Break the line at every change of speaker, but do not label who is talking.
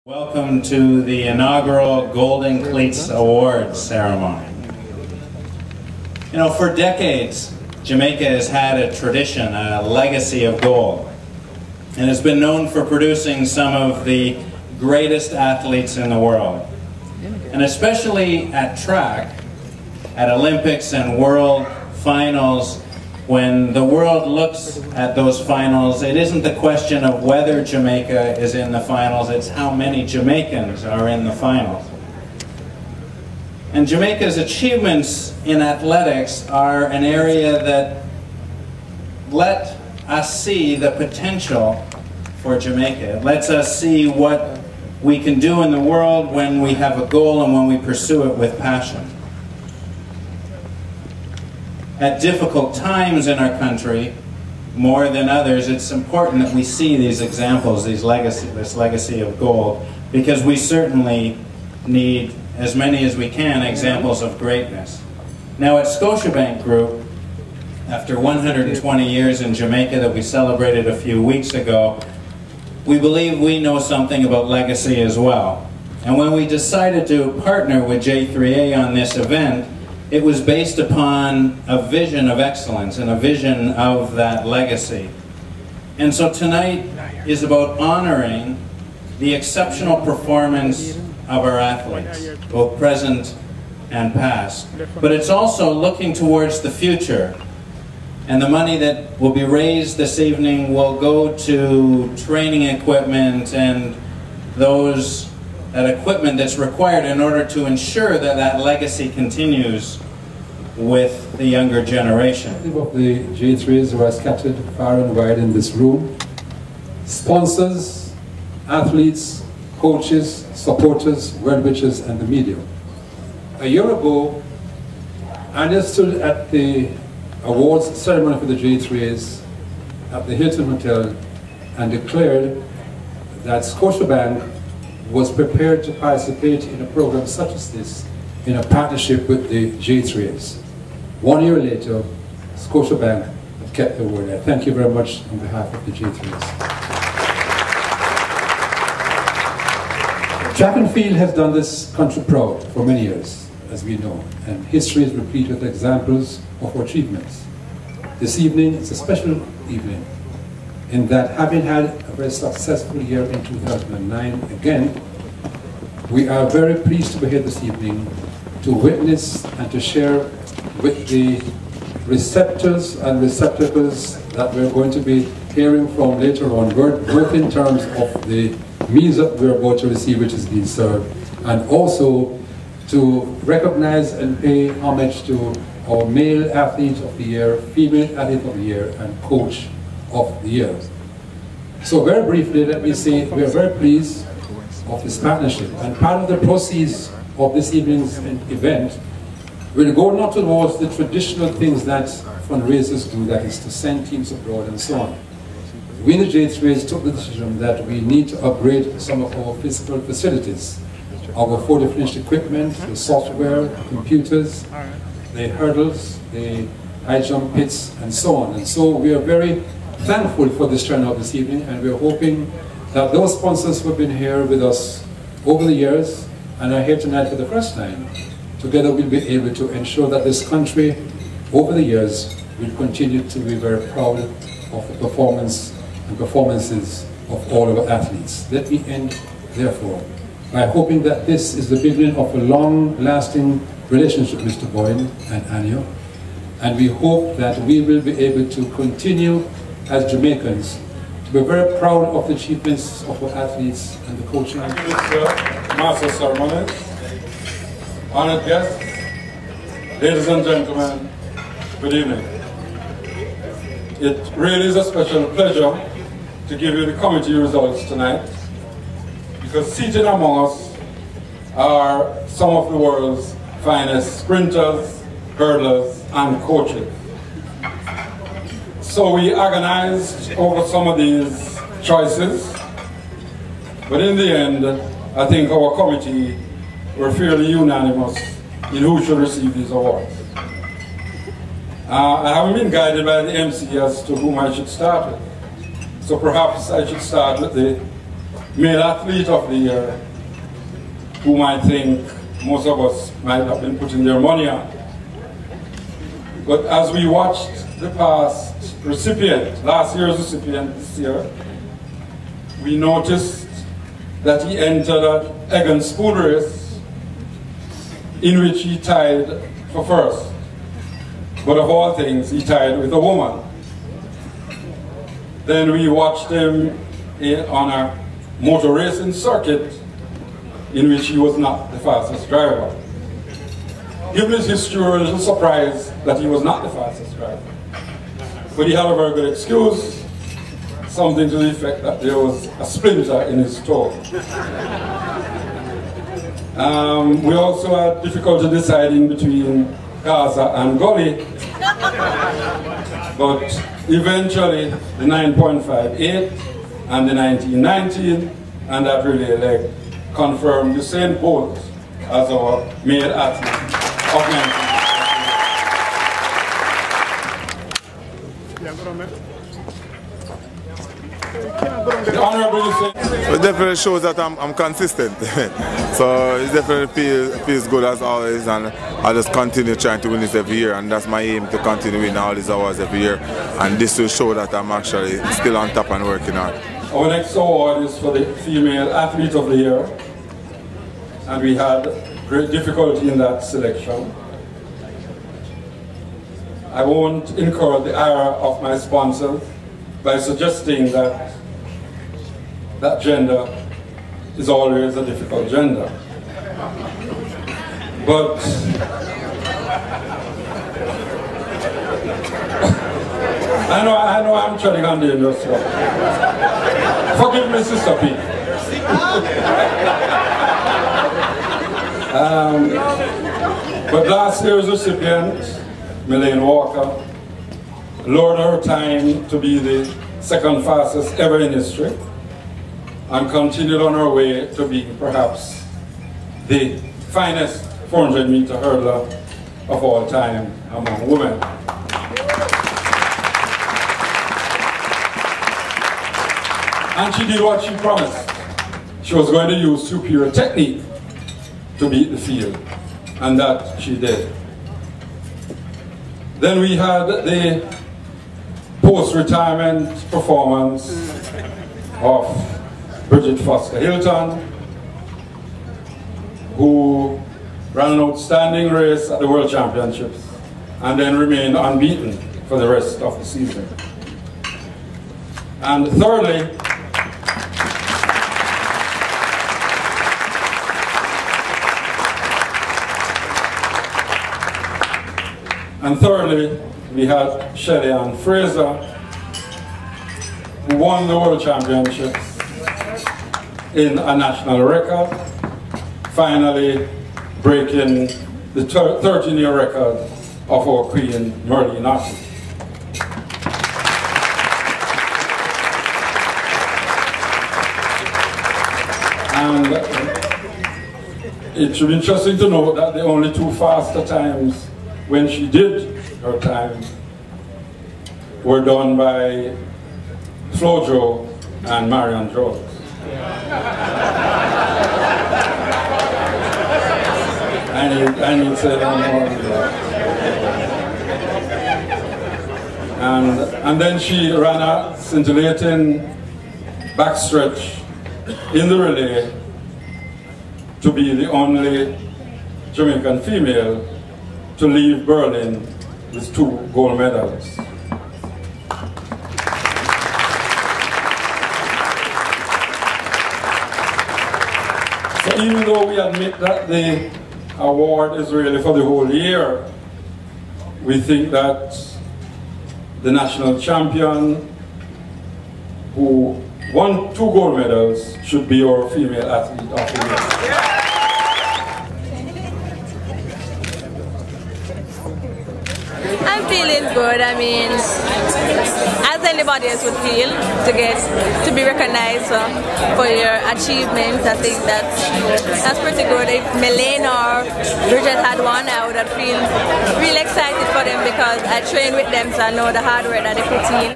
Welcome to the inaugural Golden Cleats Awards ceremony. You know, for decades, Jamaica has had a tradition, a legacy of gold, and has been known for producing some of the greatest athletes in the world. And especially at track, at Olympics and World Finals, when the world looks at those finals, it isn't the question of whether Jamaica is in the finals, it's how many Jamaicans are in the finals. And Jamaica's achievements in athletics are an area that let us see the potential for Jamaica. It lets us see what we can do in the world when we have a goal and when we pursue it with passion. At difficult times in our country, more than others, it's important that we see these examples, this legacy of gold, because we certainly need, as many as we can, examples of greatness. Now at Scotiabank Group, after 120 years in Jamaica that we celebrated a few weeks ago, we believe we know something about legacy as well. And when we decided to partner with JAAA on this event, it was based upon a vision of excellence and a vision of that legacy. And so tonight is about honoring the exceptional performance of our athletes, both present and past. But it's also looking towards the future. And the money that will be raised this evening will go to training equipment and that equipment that's required in order to ensure that that legacy continues with the younger generation.
Of the JAAAs who are scattered far and wide in this room, sponsors, athletes, coaches, supporters, well-wishers, and the media. A year ago, I stood at the awards ceremony for the JAAAs at the Hilton Hotel and declared that Scotiabank was prepared to participate in a program such as this in a partnership with the JAAAs. 1 year later, Scotiabank kept the word. I thank you very much on behalf of the JAAAs. Track and field has done this country proud for many years, as we know, and history is replete with examples of our achievements. This evening is a special evening in that, having had a very successful year in 2009, again, we are very pleased to be here this evening to witness and to share with the receptors and receptacles that we're going to be hearing from later on, both in terms of the meals that we're about to receive, which is being served, and also to recognize and pay homage to our male athlete of the year, female athlete of the year, and coach of the year. So very briefly, let me say we are very pleased of this partnership, and part of the proceeds of this evening's event will go not towards the traditional things that fundraisers do, that is to send teams abroad and so on. We in the JAAAs took the decision that we need to upgrade some of our physical facilities, our fully finished equipment, the software, the computers, the hurdles, the high jump pits, and so on. And so we are very thankful for this turnout this evening, and we are hoping that those sponsors who have been here with us over the years and are here tonight for the first time, together we'll be able to ensure that this country, over the years, will continue to be very proud of the performance and performances of all of our athletes. Let me end, therefore, by hoping that this is the beginning of a long-lasting relationship, Mr. Boyne and Anio, and we hope that we will be able to continue as Jamaicans to be very proud of the achievements of our athletes and the coaching.
Mr. Master of Ceremonies, honored guests, ladies and gentlemen, good evening. It really is a special pleasure to give you the committee results tonight, because seated among us are some of the world's finest sprinters, hurdlers, and coaches. So we agonized over some of these choices, but in the end, I think our committee were fairly unanimous in who should receive these awards. I haven't been guided by the MC as to whom I should start with. So perhaps I should start with the male athlete of the year, whom I think most of us might have been putting their money on. But as we watched the past recipient, last year's recipient this year, we noticed that he entered an egg and spoon race in which he tied for first. But of all things, he tied with a woman. Then we watched him on a motor racing circuit in which he was not the fastest driver. Given his history, we were a little surprised that he was not the fastest driver. But he had a very good excuse, something to the effect that there was a splinter in his toe. We also had difficulty deciding between Gaza and Gully, but eventually the 9.58 and the 1919 and that relay leg confirmed Usain Bolt as our male athlete of 19. The Honorable Usain.
It definitely shows that I'm consistent. So it definitely feels good as always, and I just continue trying to win this every year, and that's my aim, to continue winning all these awards every year. And this will show that I'm actually still on top and working hard.
Our next award is for the Female Athlete of the Year, and we had great difficulty in that selection. I won't incur the ire of my sponsors by suggesting that that gender is always a difficult gender. But I know I'm treading on dangerous ground. Forgive me, Sister P. But last year's recipient, Melaine Walker, lowered her time to be the second fastest ever in history, and continued on her way to being perhaps the finest 400-meter hurdler of all time among women. And she did what she promised. She was going to use superior technique to beat the field, and that she did. Then we had the post-retirement performance of Bridget Foster Hilton, who ran an outstanding race at the World Championships and then remained unbeaten for the rest of the season. And thirdly, we had Shelly-Ann who won the World Championships in a national record, finally breaking the 13-year record of our Queen, Merlene Ottey. And it should be interesting to note that the only two faster times when she did her time were done by Flojo and Marion Jones. I need to say no more than that. And then she ran a scintillating backstretch in the relay to be the only Jamaican female to leave Berlin with 2 gold medals. So even though we admit that the award is really for the whole year, we think that the national champion who won 2 gold medals should be our female athlete of the year.
I'm feeling good. I mean, as anybody else would feel, to be recognized for your achievements. I think that's pretty good. If Melaine or Bridget had won, I would have feel really excited for them because I train with them, so I know the hard work that they put in.